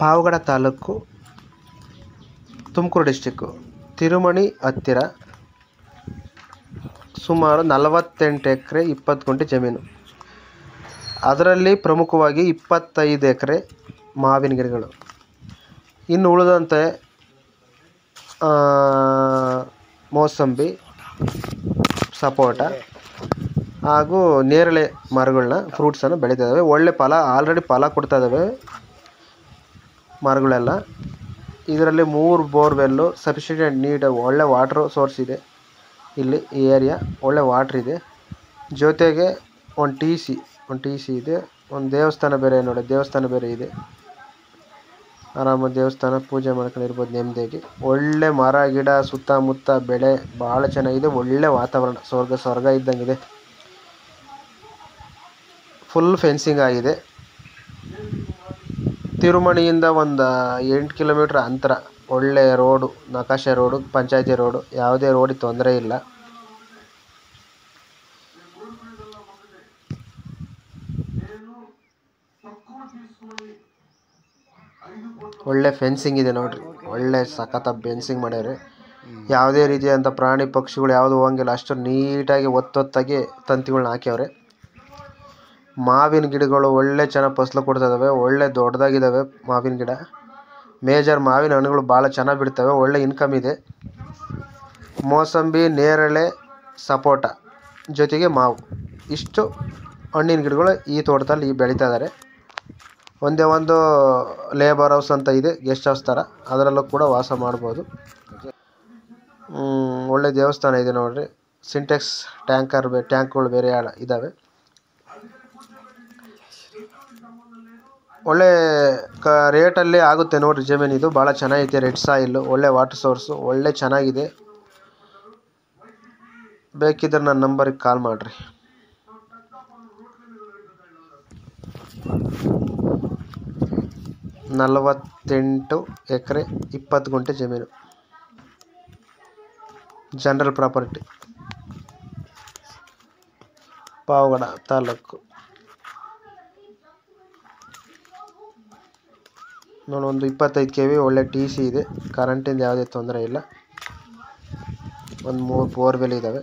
Pavagada taluk, Tumakuru district, Tirumani ಹತ್ತಿರ. ಸುಮಾರು 48 ಎಕರೆ 20 ಗುಂಟೆ ಜಮೀನು. ಅದರಲ್ಲಿ ಪ್ರಮುಖವಾಗಿ 25 ಎಕರೆ ಮಾವಿನ ಗಿಡಗಳು. ಇನ್ನು ಉಳಿದಂತೆ ಮೋಸಂಬಿ, ಸಪೋಟ ಹಾಗೂ ನೇರಳೆ ಮರಗಳನ್ನ, ಫ್ರೂಟ್ಸನ್ನು ಬೆಳೀತಾ ಇದ್ದಾವೆ. ಒಳ್ಳೆ ಫಲ, ಆಲ್ರೆಡಿ ಫಲ ಕೊಡ್ತಾ ಇದ್ದಾವೆ ಮರಗಳೆಲ್ಲ. ಇದರಲ್ಲಿ 3 ಬೋರ್ವೆಲ್ಲು, ಸಫಿಷಿಯೆಂಟ್ ನೀಡ್, ಒಳ್ಳೆ ವಾಟ್ರ್ ಸೋರ್ಸ್ ಇದೆ. ಇಲ್ಲಿ ಈ ಏರಿಯಾ ಒಳ್ಳೆ ವಾಟ್ರ್ ಇದೆ. ಜೊತೆಗೆ ಒಂದು ಟಿ ಸಿ ಇದೆ. ಒಂದು ದೇವಸ್ಥಾನ ಬೇರೆ ನೋಡಿ, ದೇವಸ್ಥಾನ ಬೇರೆ ಇದೆ. ಆರಾಮಾಗಿ ದೇವಸ್ಥಾನ ಪೂಜೆ ಮಾಡ್ಕೊಂಡಿರ್ಬೋದು ನೆಮ್ಮದಿಯಾಗಿ. ಒಳ್ಳೆ ಮರ ಗಿಡ ಸುತ್ತಮುತ್ತ ಬೆಳೆ ಭಾಳ ಚೆನ್ನಾಗಿದೆ. ಒಳ್ಳೆ ವಾತಾವರಣ, ಸ್ವರ್ಗ ಇದ್ದಂಗಿದೆ. ಫುಲ್ ಫೆನ್ಸಿಂಗ್ ಆಗಿದೆ. ತಿರುಮಣಿಯಿಂದ ಒಂದು 8 ಕಿಲೋಮೀಟ್ರ್ ಅಂತರ. ಒಳ್ಳೆ ರೋಡು, ನಕಾಶೆ ರೋಡು, ಪಂಚಾಯತಿ ರೋಡು, ಯಾವುದೇ ರೋಡಿಗೆ ತೊಂದರೆ ಇಲ್ಲ. ಒಳ್ಳೆ ಫೆನ್ಸಿಂಗ್ ಇದೆ ನೋಡ್ರಿ, ಒಳ್ಳೆ ಸಖತ್ ಫೆನ್ಸಿಂಗ್ ಮಾಡ್ಯಾರೆ. ಯಾವುದೇ ರೀತಿಯಾದಂಥ ಪ್ರಾಣಿ ಪಕ್ಷಿಗಳು ಯಾವುದು ಹೋಗಂಗಿಲ್ಲ, ಅಷ್ಟು ನೀಟಾಗಿ ಒತ್ತೊತ್ತಾಗಿ ತಂತಿಗಳನ್ನ ಹಾಕ್ಯವ್ರೆ. ಮಾವಿನ ಗಿಡಗಳು ಒಳ್ಳೆ ಚೆನ್ನಾಗಿ ಫಸಲು ಕೊಡ್ತಾ ಇದ್ದಾವೆ. ಒಳ್ಳೆ ದೊಡ್ಡದಾಗಿದ್ದಾವೆ ಮಾವಿನ ಗಿಡ. ಮೇಜರ್ ಮಾವಿನ ಹಣ್ಣುಗಳು ಭಾಳ ಚೆನ್ನಾಗಿ ಬಿಡ್ತವೆ. ಒಳ್ಳೆ ಇನ್ಕಮ್ ಇದೆ. ಮೋಸಂಬಿ, ನೇರಳೆ, ಸಪೋಟ ಜೊತೆಗೆ ಮಾವು, ಇಷ್ಟು ಹಣ್ಣಿನ ಗಿಡಗಳು ಈ ತೋಟದಲ್ಲಿ ಬೆಳೀತಾ ಇದ್ದಾರೆ. ಒಂದೇ ಒಂದು ಲೇಬರ್ ಹೌಸ್ ಅಂತ ಇದೆ, ಗೆಸ್ಟ್ ಹೌಸ್ ಥರ, ಅದರಲ್ಲೂ ಕೂಡ ವಾಸ ಮಾಡ್ಬೋದು. ಒಳ್ಳೆ ದೇವಸ್ಥಾನ ಇದೆ ನೋಡ್ರಿ. ಸಿಂಟೆಕ್ಸ್ ಟ್ಯಾಂಕ್ಗಳು ಬೇರೆ ಇದ್ದಾವೆ. ಒಳ್ಳೆ ರೇಟಲ್ಲಿ ಆಗುತ್ತೆ ನೋಡ್ರಿ ಜಮೀನು. ಇದು ಭಾಳ ಚೆನ್ನಾಗೈತೆ. ರೆಡ್ ಸಾಯಿಲ್ಲು, ಒಳ್ಳೆ ವಾಟರ್ ಸೋರ್ಸು, ಒಳ್ಳೆ ಚೆನ್ನಾಗಿದೆ. ಬೇಕಿದ್ರೆ ನನ್ನ ನಂಬರಿಗೆ ಕಾಲ್ ಮಾಡಿರಿ. ನಲವತ್ತೆಂಟು ಎಕರೆ 20 ಗುಂಟೆ ಜಮೀನು, ಜನರಲ್ ಪ್ರಾಪರ್ಟಿ, ಪಾವಗಡ ತಾಲೂಕು. ನೋಡಿ, ಒಂದು 25 KV ಒಳ್ಳೆ TC ಇದೆ. ಕರೆಂಟಿಂದ ಯಾವುದೇ ತೊಂದರೆ ಇಲ್ಲ. ಒಂದು 3 ಬೋರ್ವೆಲ್ ಇದ್ದಾವೆ.